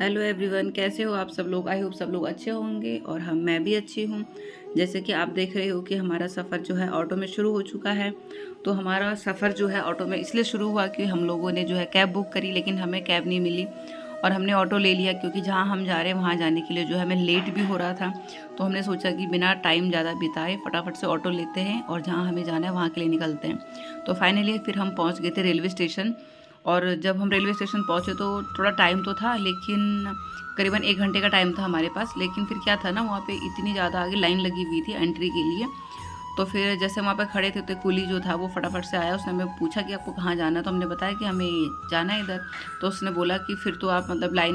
Hello everyone, कैसे हो आप सब लोग। आई होप सब लोग अच्छे होंगे और मैं भी अच्छी हूँ। जैसे कि आप देख रहे हो कि हमारा सफ़र जो है ऑटो में शुरू हो चुका है। तो हमारा सफ़र जो है ऑटो में इसलिए शुरू हुआ कि हम लोगों ने जो है कैब बुक करी, लेकिन हमें कैब नहीं मिली और हमने ऑटो ले लिया क्योंकि जहाँ हम जा रहे हैं वहाँ जाने के लिए जो है हमें लेट भी हो रहा था। तो हमने सोचा कि बिना टाइम ज़्यादा बिताए फटाफट से ऑटो लेते हैं और जहाँ हमें जाना है वहाँ के लिए निकलते हैं। तो फाइनली फिर हम पहुँच गए थे रेलवे स्टेशन। और जब हम रेलवे स्टेशन पहुँचे तो थोड़ा टाइम तो था, लेकिन करीबन 1 घंटे का टाइम था हमारे पास। लेकिन फिर क्या था ना, वहाँ पे इतनी ज़्यादा आगे लाइन लगी हुई थी एंट्री के लिए। तो फिर जैसे वहाँ पे खड़े थे तो कुली जो था वो फटाफट से आया। उसने हमें पूछा कि आपको कहाँ जाना है, तो हमने बताया कि हमें जाना है इधर। तो उसने बोला कि फिर तो आप मतलब लाइन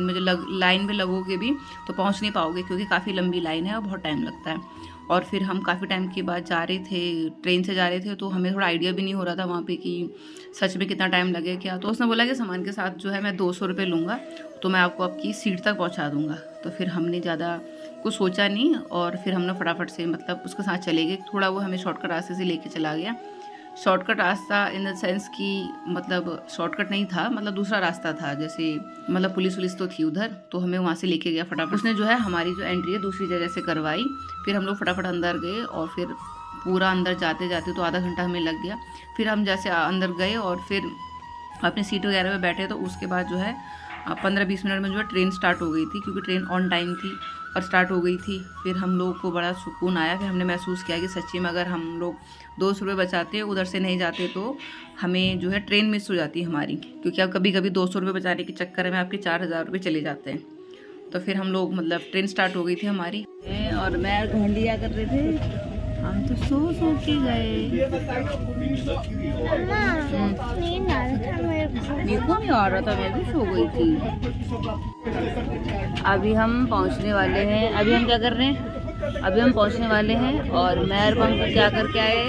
में लगोगे भी तो पहुँच नहीं पाओगे क्योंकि काफ़ी लंबी लाइन है और बहुत टाइम लगता है। और फिर हम काफ़ी टाइम के बाद जा रहे थे, ट्रेन से जा रहे थे, तो हमें थोड़ा आइडिया भी नहीं हो रहा था वहाँ पे कि सच में कितना टाइम लगे क्या। तो उसने बोला कि सामान के साथ जो है मैं 200 रुपये लूँगा, तो मैं आपको आपकी सीट तक पहुँचा दूँगा। तो फिर हमने ज़्यादा कुछ सोचा नहीं और फिर हमने फटाफट से मतलब उसके साथ चले गए। थोड़ा वो हमें शॉर्टकट रास्ते से लेके चला गया। शॉर्टकट रास्ता इन द सेंस कि मतलब शॉर्टकट नहीं था, मतलब दूसरा रास्ता था। जैसे मतलब पुलिस वुलिस तो थी उधर, तो हमें वहाँ से लेके गया फटाफट। उसने जो है हमारी जो एंट्री है दूसरी जगह से करवाई। फिर हम लोग फटाफट अंदर गए और फिर पूरा अंदर जाते जाते तो आधा घंटा हमें लग गया। फिर हम जैसे अंदर गए और फिर अपनी सीट वगैरह में बैठे, तो उसके बाद जो है 15-20 मिनट में जो है ट्रेन स्टार्ट हो गई थी क्योंकि ट्रेन ऑन टाइम थी और स्टार्ट हो गई थी। फिर हम लोग को बड़ा सुकून आया। फिर हमने महसूस किया कि सच्ची में अगर हम लोग 200 रुपये बचाते उधर से नहीं जाते तो हमें जो है ट्रेन मिस हो जाती हमारी, क्योंकि अब कभी कभी 200 रुपये बचाने के चक्कर में आपके 4000 रुपये चले जाते हैं। तो फिर हम लोग मतलब ट्रेन स्टार्ट हो गई थी हमारी और मैं घंटिया कर रहे थे। हम तो सो के गए। मेरे को नहीं आ रहा था, मैं भी सो गई थी। अभी हम पहुंचने वाले हैं। अभी हम क्या कर रहे हैं, अभी हम पहुंचने वाले हैं और मैं और पंकज क्या करके आए,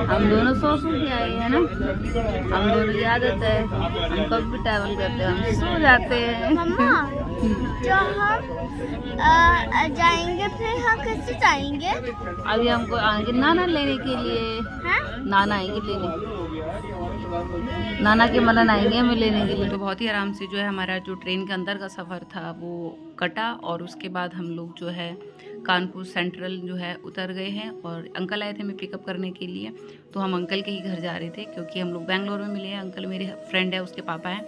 हम दोनों सो के आए हैं ना। हम दोनों की आदत है, हम कभी भी ट्रैवल करते हैं हम सो जाते हैं। जो हम जाएंगे फिर हम कैसे जाएंगे? अभी हमको आएंगे नाना लेने के लिए। नाना आएंगे लेने, नाना के मलन आएंगे हमें लेने के लिए। तो बहुत ही आराम से जो है हमारा जो ट्रेन के अंदर का सफ़र था वो कटा और उसके बाद हम लोग जो है कानपुर सेंट्रल जो है उतर गए हैं। और अंकल आए थे हमें पिकअप करने के लिए, तो हम अंकल के ही घर जा रहे थे क्योंकि हम लोग बेंगलोर में मिले हैं। अंकल मेरे फ्रेंड है, उसके पापा हैं,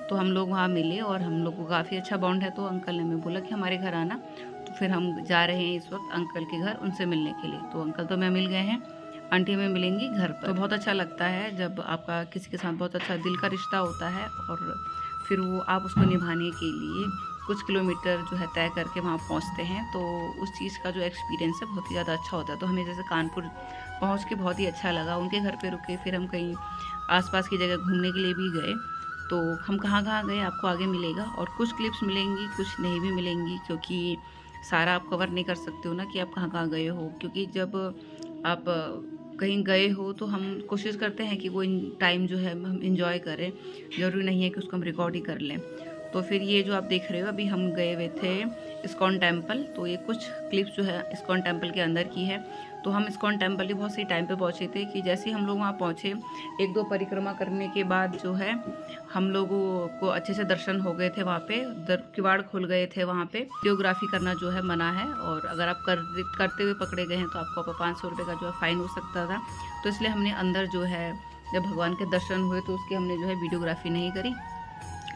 तो हम लोग वहाँ मिले और हम लोग को काफ़ी अच्छा बॉन्ड है। तो अंकल ने हमें बोला कि हमारे घर आना, तो फिर हम जा रहे हैं इस वक्त अंकल के घर उनसे मिलने के लिए। तो अंकल तो हमें मिल गए हैं, आंटी हमें मिलेंगी घर पर। तो बहुत अच्छा लगता है जब आपका किसी के साथ बहुत अच्छा दिल का रिश्ता होता है और फिर वो आप उसको निभाने के लिए कुछ किलोमीटर जो है तय करके वहाँ पहुँचते हैं। तो उस चीज़ का जो एक्सपीरियंस है बहुत ही ज़्यादा अच्छा होता है। तो हमें जैसे कानपुर पहुँच के बहुत ही अच्छा लगा। उनके घर पे रुके, फिर हम कहीं आसपास की जगह घूमने के लिए भी गए। तो हम कहाँ कहाँ गए आपको आगे मिलेगा और कुछ क्लिप्स मिलेंगी, कुछ नहीं भी मिलेंगी, क्योंकि सारा आप कवर नहीं कर सकते हो ना कि आप कहाँ कहाँ गए हो। क्योंकि जब आप कहीं गए हो तो हम कोशिश करते हैं कि वो टाइम जो है हम इंजॉय करें, ज़रूरी नहीं है कि उसको हम रिकॉर्ड ही कर लें। तो फिर ये जो आप देख रहे हो, अभी हम गए हुए थे इस्कॉन टेम्पल। तो ये कुछ क्लिप्स जो है इस्कॉन टेम्पल के अंदर की है। तो हम इस्कॉन टेम्पल ही बहुत सही टाइम पे पहुँचे थे कि जैसे ही हम लोग वहाँ पहुँचे 1-2 परिक्रमा करने के बाद जो है हम लोगों को अच्छे से दर्शन हो गए थे। वहाँ पे किवाड़ खुल गए थे। वहाँ पे वीडियोग्राफी करना जो है मना है और अगर आप करते हुए पकड़े गए हैं तो आपको 500 रुपये का जो है फ़ाइन हो सकता था। तो इसलिए हमने अंदर जो है जब भगवान के दर्शन हुए तो उसकी हमने जो है वीडियोग्राफी नहीं करी।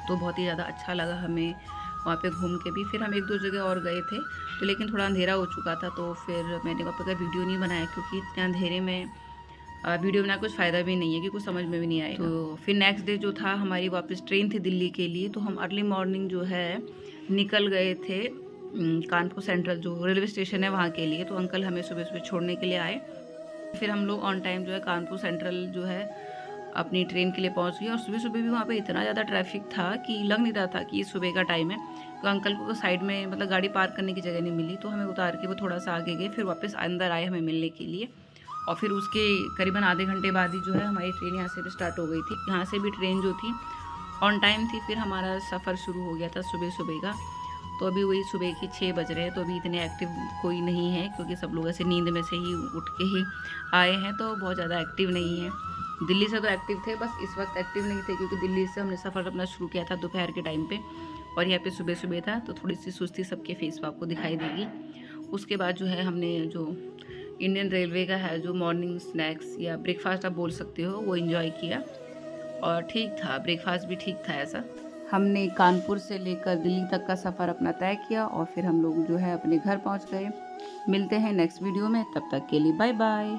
तो बहुत ही ज़्यादा अच्छा लगा हमें वहाँ पे घूम के भी। फिर हम 1-2 जगह और गए थे, तो लेकिन थोड़ा अंधेरा हो चुका था, तो फिर मैंने वहाँ पे वीडियो नहीं बनाया क्योंकि इतने अंधेरे में वीडियो बना कुछ फ़ायदा भी नहीं है कि कुछ समझ में भी नहीं आएगा। तो फिर नेक्स्ट डे जो था हमारी वापस ट्रेन थी दिल्ली के लिए, तो हम अर्ली मॉर्निंग जो है निकल गए थे कानपुर सेंट्रल जो रेलवे स्टेशन है वहाँ के लिए। तो अंकल हमें सुबह सुबह छोड़ने के लिए आए। फिर हम लोग ऑन टाइम जो है कानपुर सेंट्रल जो है अपनी ट्रेन के लिए पहुंच गए। और सुबह सुबह भी वहाँ पे इतना ज़्यादा ट्रैफिक था कि लग नहीं रहा था कि ये सुबह का टाइम है। तो अंकल को साइड में मतलब गाड़ी पार्क करने की जगह नहीं मिली, तो हमें उतार के वो थोड़ा सा आगे गए, फिर वापस अंदर आए हमें मिलने के लिए। और फिर उसके करीबन आधे घंटे बाद ही जो है हमारी ट्रेन यहाँ से भी स्टार्ट हो गई थी। यहाँ से भी ट्रेन जो थी ऑन टाइम थी। फिर हमारा सफ़र शुरू हो गया था सुबह सुबह का। तो अभी वही सुबह के 6 बज रहे हैं, तो अभी इतने एक्टिव कोई नहीं है क्योंकि सब लोग ऐसे नींद में से ही उठ के ही आए हैं, तो बहुत ज़्यादा एक्टिव नहीं है। दिल्ली से तो एक्टिव थे, बस इस वक्त एक्टिव नहीं थे क्योंकि दिल्ली से हमने सफ़र अपना शुरू किया था दोपहर के टाइम पे। और यहाँ पे सुबह सुबह था तो थोड़ी सी सुस्ती सबके फेस पे आपको दिखाई देगी। उसके बाद जो है हमने जो इंडियन रेलवे का है जो मॉर्निंग स्नैक्स या ब्रेकफास्ट आप बोल सकते हो वो एंजॉय किया और ठीक था, ब्रेकफास्ट भी ठीक था। ऐसा हमने कानपुर से लेकर दिल्ली तक का सफ़र अपना तय किया और फिर हम लोग जो है अपने घर पहुंच गए। मिलते हैं नेक्स्ट वीडियो में, तब तक के लिए बाय बाय।